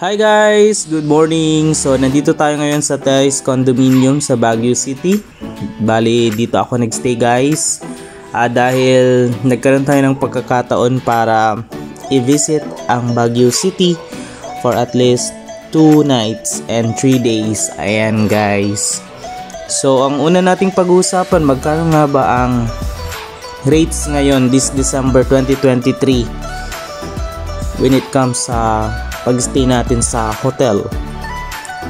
Hi guys! Good morning! So, nandito tayo ngayon sa Terrace Condominium sa Baguio City. Bali, dito ako nagstay guys. Dahil nagkaroon tayo ng pagkakataon para i-visit ang Baguio City for at least 2 nights and 3 days. Ayan guys. So, ang una nating pag-uusapan, magkano nga ba ang rates ngayon this December 2023 when it comes sa pag-stay natin sa hotel.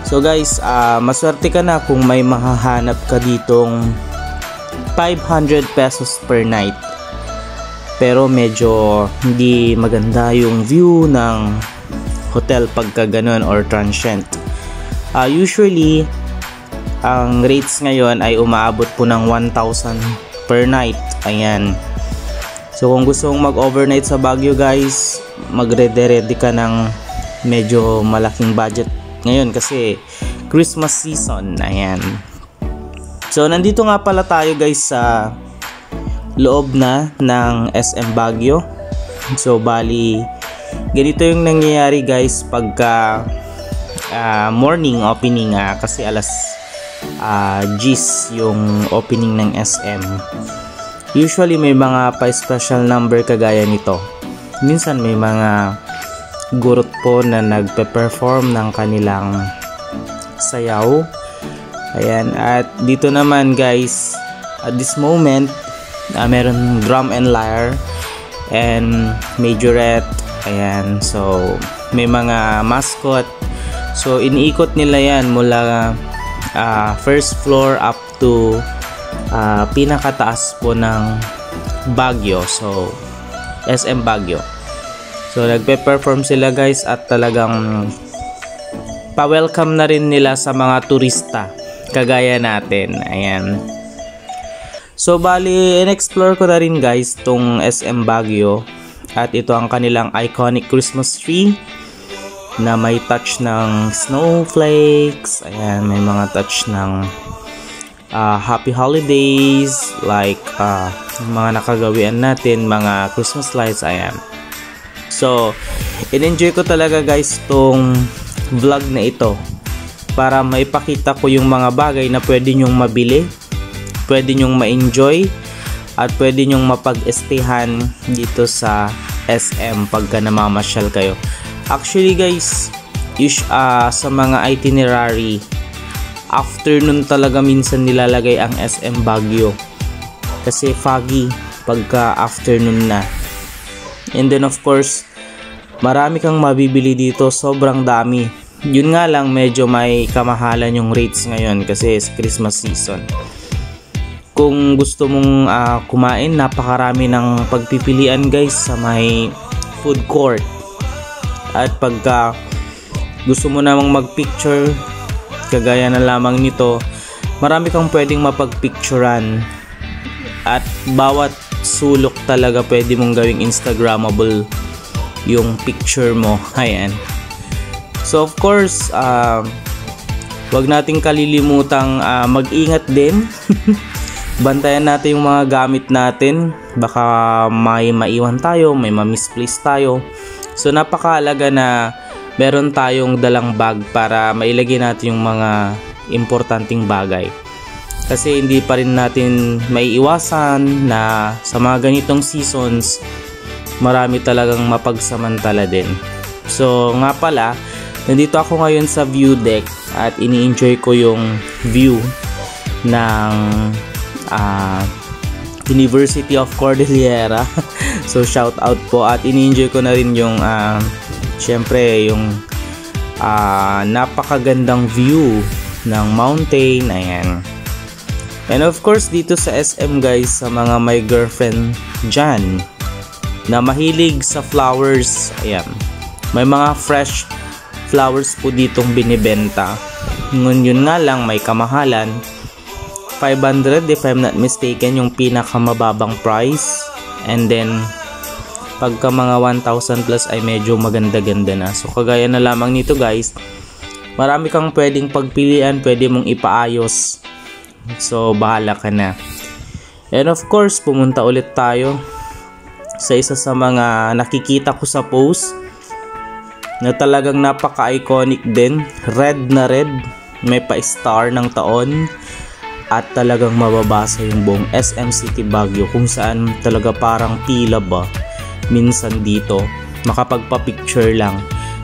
So guys, maswerte ka na kung may mahahanap ka ditong 500 pesos per night. Pero medyo hindi maganda yung view ng hotel pagka ganun or transient. Usually, ang rates ngayon ay umaabot po ng 1,000 per night. Ayan. So kung gusto mong mag-overnight sa Baguio guys, magre-ready ka ng medyo malaking budget ngayon kasi Christmas season. Ayan. So nandito nga pala tayo guys sa loob na ng SM Baguio. So bali ganito yung nangyayari guys pagka morning opening kasi alas 10 yung opening ng SM. Usually may mga pa-special number kagaya nito. Minsan may mga gurot po na nagpe-perform ng kanilang sayaw. Ayan, at dito naman guys, at this moment, meron drum and lyre and majorette. Ayan, so may mga mascot. So iniikot nila yan mula first floor up to pinakataas po ng Baguio. So SM Baguio. So nagpe-perform sila guys at talagang pa-welcome na rin nila sa mga turista kagaya natin. Ayan. So bali in-explore ko na rin guys tong SM Baguio at ito ang kanilang iconic Christmas tree na may touch ng snowflakes. Ayan, may mga touch ng happy holidays like mga nakagawian natin, mga Christmas lights. Ayan. So, in-enjoy ko talaga guys tong vlog na ito para maipakita ko yung mga bagay na pwede nyong mabili, pwede nyong ma-enjoy at pwede nyong mapag-estayan dito sa SM pagka namamasyal kayo. Actually guys, sa mga itinerary, afternoon talaga minsan nilalagay ang SM Baguio kasi foggy pagka afternoon na. And then of course, marami kang mabibili dito, sobrang dami. Yun nga lang, medyo may kamahalan yung rates ngayon kasi it's Christmas season. Kung gusto mong kumain, napakarami ng pagpipilian guys sa may food court. At pagka gusto mo namang mag-picture, kagaya na lamang nito, marami kang pwedeng mapag-picturean. At bawat sulok talaga pwede mong gawing Instagrammable yung picture mo. Ayan. So of course, wag nating kalilimutang mag-ingat din. Bantayan natin yung mga gamit natin. Baka may maiwan tayo, may ma-misplace tayo. So napakahalaga na meron tayong dalang bag para mailagay natin yung mga importanteng bagay. Kasi hindi pa rin natin maiiwasan na sa mga ganitong seasons, marami talagang mapagsamantala din. So nga pala, nandito ako ngayon sa view deck at ini-enjoy ko yung view ng University of Cordillera. So shout out po, at ini-enjoy ko na rin yung syempre yung napakagandang view ng mountain. Ayan. And of course dito sa SM guys, sa mga may girlfriend dyan na mahilig sa flowers, ayan, may mga fresh flowers po ditong binibenta. Ngun yun nga lang, may kamahalan. 500 if I'm not mistaken yung pinakamababang price, and then pagka mga 1,000 plus ay medyo maganda-ganda na. So kagaya na lamang nito guys, marami kang pwedeng pagpilian, pwede mong ipaayos. So bahala ka na. And of course, pumunta ulit tayo sa isa sa mga nakikita ko sa post na talagang napaka-iconic din. Red na red, may pa-star ng taon at talagang mababasa yung buong SM City Baguio, kung saan talaga parang pila ba minsan dito makapagpa-picture lang.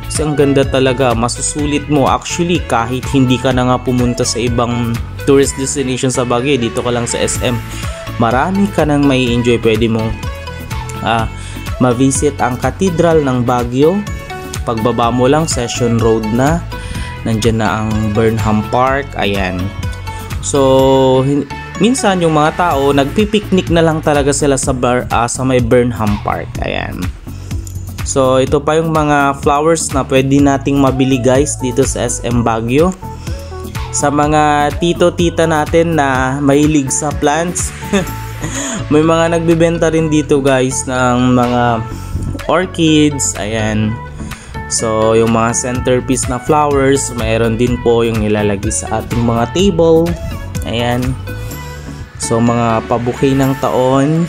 Kasi ang ganda talaga, masusulit mo actually kahit hindi ka na nga pumunta sa ibang tourist destination sa Baguio, dito ka lang sa SM. Marami ka nang may enjoy. Pwede mong ma-visit ang Cathedral ng Baguio. Pagbaba mo lang, Session Road na. Nandyan na ang Burnham Park. Ayan. So, minsan yung mga tao, nagpipiknik na lang talaga sila sa may Burnham Park. Ayan. So, ito pa yung mga flowers na pwede nating mabili guys dito sa SM Baguio. Sa mga tito-tita natin na mahilig sa plants, may mga nagbibenta rin dito guys ng mga orchids. Ayan. So, yung mga centerpiece na flowers, mayroon din po yung ilalagay sa ating mga table. Ayan. So, mga pabouquet ng taon.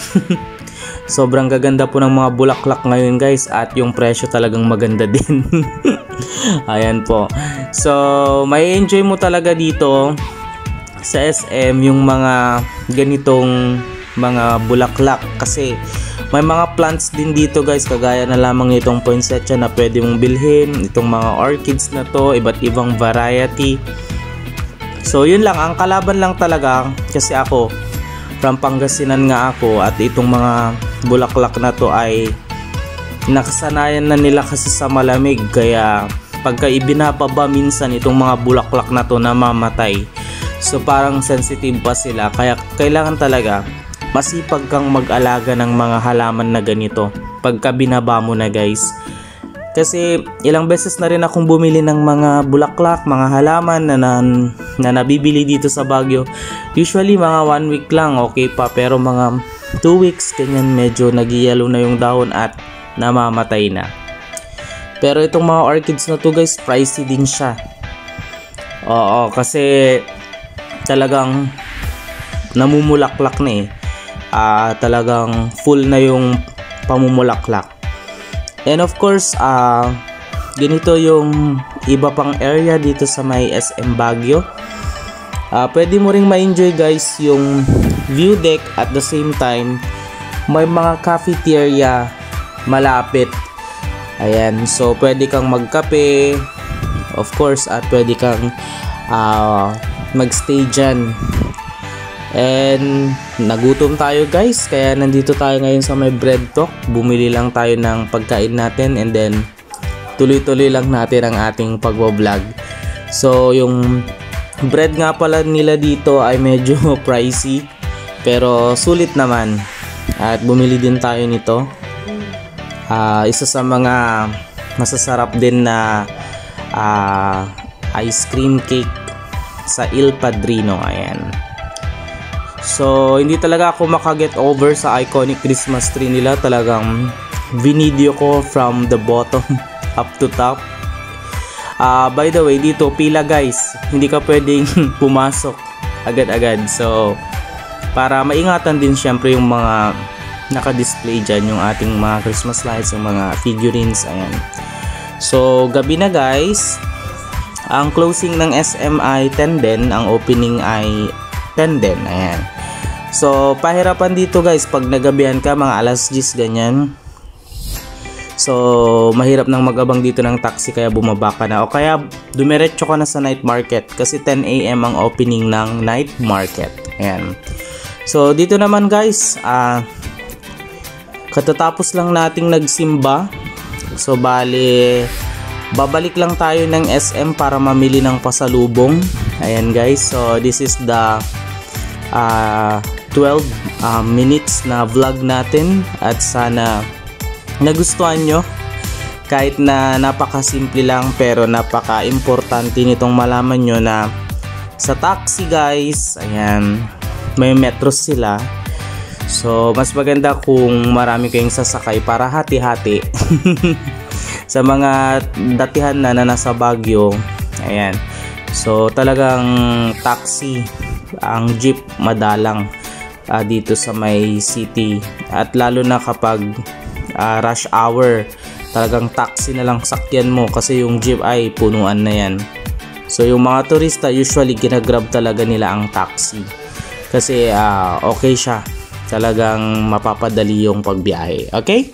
Sobrang gaganda po ng mga bulaklak ngayon guys, at yung presyo talagang maganda din. Ayan po. So, may enjoy mo talaga dito sa SM yung mga ganitong mga bulaklak, kasi may mga plants din dito guys, kagaya na lamang itong poinsettia na pwede mong bilhin, itong mga orchids na to, iba't ibang variety. So yun lang, ang kalaban lang talaga, kasi ako from Pangasinan nga ako, at itong mga bulaklak na to ay nakasanayan na nila kasi sa malamig, kaya pagka ibinababa minsan itong mga bulaklak na to namamatay. So parang sensitive pa sila, kaya kailangan talaga masipag kang mag-alaga ng mga halaman na ganito pagka binaba mo na guys. Kasi ilang beses na rin akong bumili ng mga bulaklak, mga halaman na nabibili dito sa Baguio. Usually mga 1 week lang okay pa, pero mga 2 weeks ganyan medyo nag-yellow na yung dahon at namamatay na. Pero itong mga orchids na to guys, pricey din siya. Oo, kasi talagang namumulaklak na eh. Talagang full na yung pamumulaklak. And of course, ganito yung iba pang area dito sa may SM Baguio. Pwede mo ring ma-enjoy guys yung view deck, at the same time may mga cafeteria malapit. Ayan, so pwede kang magkape of course, at pwede kang magstay dyan. And nagutom tayo guys, kaya nandito tayo ngayon sa may bread talk. Bumili lang tayo ng pagkain natin, and then tuloy-tuloy lang natin ang ating pagbablog. So yung bread nga pala nila dito ay medyo pricey, pero sulit naman, at bumili din tayo nito. Isa sa mga masasarap din na ice cream cake sa Il Padrino. Ayan. So, hindi talaga ako makaget over sa iconic Christmas tree nila. Talagang video ko from the bottom up to top. By the way, dito pila guys. Hindi ka pwedeng pumasok agad-agad. So, para maingatan din syempre yung mga naka-display dyan, yung ating mga Christmas lights, yung mga figurines. Ayan. So, gabi na guys. Ang closing ng SM ay 10 din. Ang opening ay 10 din. Ayan. So, pahirapan dito guys pag nagabihan ka, mga alas 10 ganyan. So, mahirap nang magabang dito ng taxi, kaya bumaba ka na. O kaya, dumiretso ka na sa night market, kasi 10 AM ang opening ng night market. Ayan. So, dito naman guys, katatapos lang nating nagsimba. So, bali, babalik lang tayo ng SM para mamili ng pasalubong. Ayan guys, so this is the 12 minutes na vlog natin, at sana nagustuhan nyo. Kahit na napakasimple lang, pero napaka-importante nitong malaman nyo na sa taxi guys, ayan, may metros sila. So mas maganda kung marami kayong sasakay para hati-hati. Sa mga datihan na nasa Baguio, ayan, so talagang taxi, ang jeep madalang dito sa may city, at lalo na kapag rush hour talagang taxi na lang sakyan mo kasi yung jeep ay punuan na yan. So yung mga turista usually ginagrab talaga nila ang taxi kasi okay siya, talagang mapapadali yung pagbiyahe. Okay?